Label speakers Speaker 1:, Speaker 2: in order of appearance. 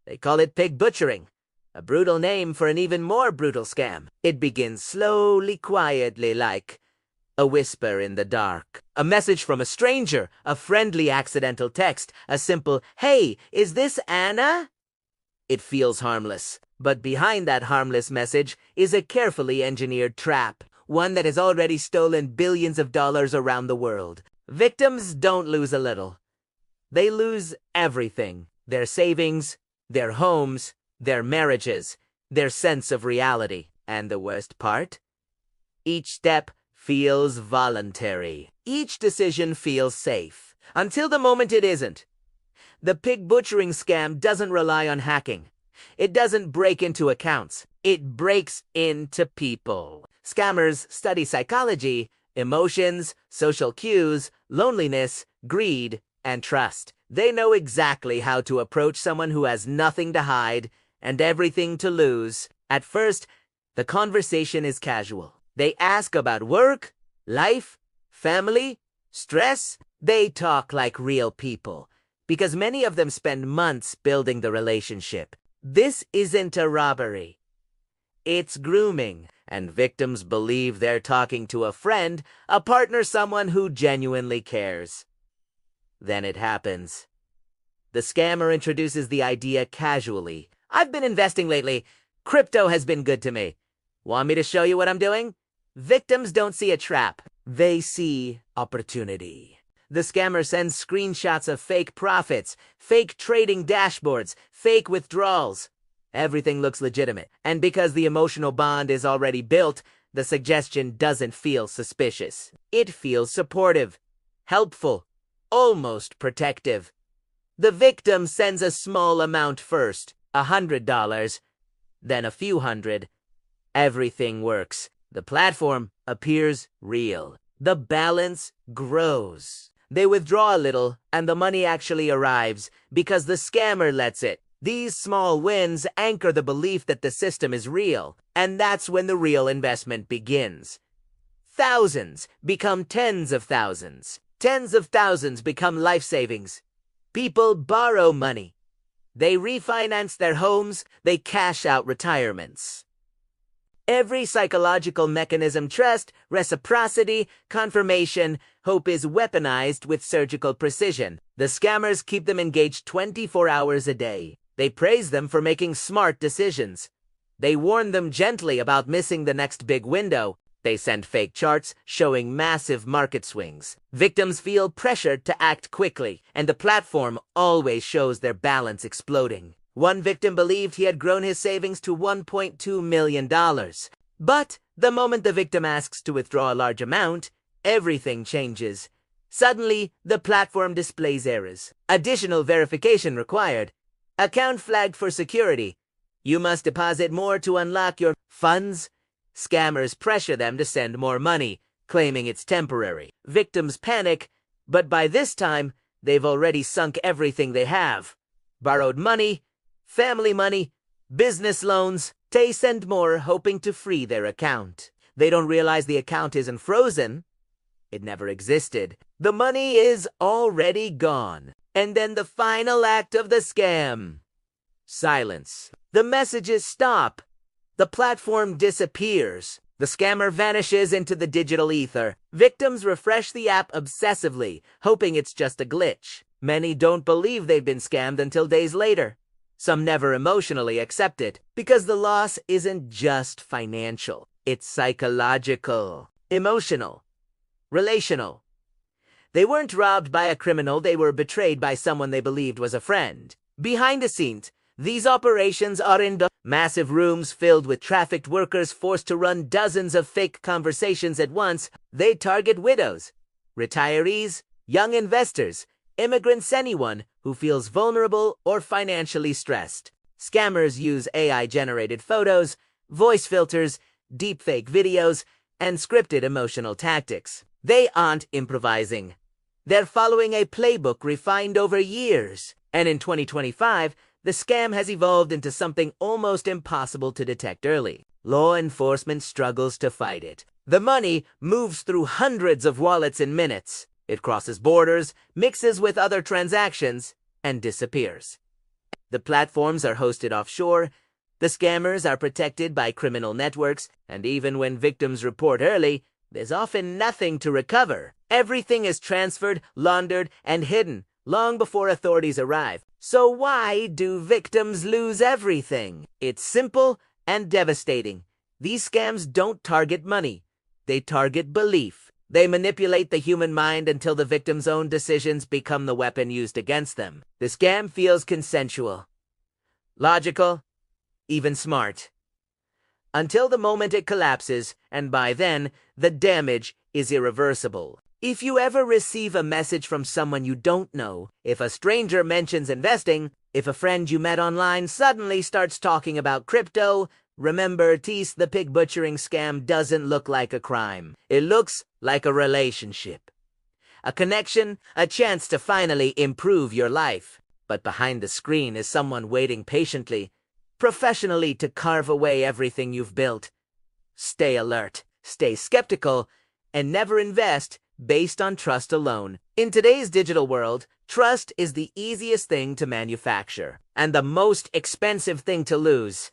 Speaker 1: They call it pig butchering, a brutal name for an even more brutal scam. It begins slowly, quietly, like a whisper in the dark. A message from a stranger, a friendly accidental text, a simple, "Hey, is this Anna?" It feels harmless, but behind that harmless message is a carefully engineered trap, one that has already stolen billions of dollars around the world. Victims don't lose a little. They lose everything: their savings, their homes, their marriages, their sense of reality. And the worst part? Each step feels voluntary. Each decision feels safe. Until the moment it isn't. The pig butchering scam doesn't rely on hacking. It doesn't break into accounts. It breaks into people. Scammers study psychology, emotions, social cues, loneliness, greed, and trust. They know exactly how to approach someone who has nothing to hide and everything to lose. At first, the conversation is casual. They ask about work, life, family, stress. They talk like real people, because many of them spend months building the relationship. This isn't a robbery. It's grooming, and victims believe they're talking to a friend, a partner, someone who genuinely cares. Then it happens. The scammer introduces the idea casually. "I've been investing lately. Crypto has been good to me. Want me to show you what I'm doing?" Victims don't see a trap. They see opportunity. The scammer sends screenshots of fake profits, fake trading dashboards, fake withdrawals. Everything looks legitimate. And because the emotional bond is already built, the suggestion doesn't feel suspicious. It feels supportive, helpful, almost protective. The victim sends a small amount first, $100, then a few hundred. Everything works. The platform appears real. The balance grows. They withdraw a little, and the money actually arrives because the scammer lets it. These small wins anchor the belief that the system is real, and that's when the real investment begins. Thousands become tens of thousands. Tens of thousands become life savings. People borrow money. They refinance their homes. They cash out retirements. Every psychological mechanism, trust, reciprocity, confirmation, hope, is weaponized with surgical precision. The scammers keep them engaged 24 hours a day. They praise them for making smart decisions. They warn them gently about missing the next big window. They send fake charts showing massive market swings. Victims feel pressured to act quickly, and the platform always shows their balance exploding. One victim believed he had grown his savings to $1.2 million. But the moment the victim asks to withdraw a large amount, everything changes. Suddenly, the platform displays errors. Additional verification required. Account flagged for security. You must deposit more to unlock your funds. Scammers pressure them to send more money, claiming it's temporary. Victims panic, but by this time, they've already sunk everything they have. Borrowed money, family money, business loans. They send more, hoping to free their account. They don't realize the account isn't frozen. It never existed. The money is already gone. And then the final act of the scam. Silence. The messages stop. The platform disappears. The scammer vanishes into the digital ether. Victims refresh the app obsessively, hoping it's just a glitch. Many don't believe they've been scammed until days later. Some never emotionally accept it, because the loss isn't just financial. It's psychological, emotional, relational. They weren't robbed by a criminal. They were betrayed by someone they believed was a friend. Behind the scenes, these operations are in massive rooms filled with trafficked workers forced to run dozens of fake conversations at once. They target widows, retirees, young investors, immigrants, anyone who feels vulnerable or financially stressed. Scammers use AI-generated photos, voice filters, deepfake videos, and scripted emotional tactics. They aren't improvising. They're following a playbook refined over years. And in 2025, the scam has evolved into something almost impossible to detect early. Law enforcement struggles to fight it. The money moves through hundreds of wallets in minutes. It crosses borders, mixes with other transactions, and disappears. The platforms are hosted offshore, the scammers are protected by criminal networks, and even when victims report early, there's often nothing to recover. Everything is transferred, laundered, and hidden long before authorities arrive. So why do victims lose everything? It's simple and devastating. These scams don't target money. They target belief. They manipulate the human mind until the victim's own decisions become the weapon used against them. The scam feels consensual, logical, even smart, until the moment it collapses, and by then, the damage is irreversible. If you ever receive a message from someone you don't know, if a stranger mentions investing, if a friend you met online suddenly starts talking about crypto, remember, the pig butchering scam doesn't look like a crime. It looks like a relationship. A connection, a chance to finally improve your life. But behind the screen is someone waiting patiently, professionally, to carve away everything you've built. Stay alert, stay skeptical, and never invest based on trust alone. In today's digital world, trust is the easiest thing to manufacture and the most expensive thing to lose.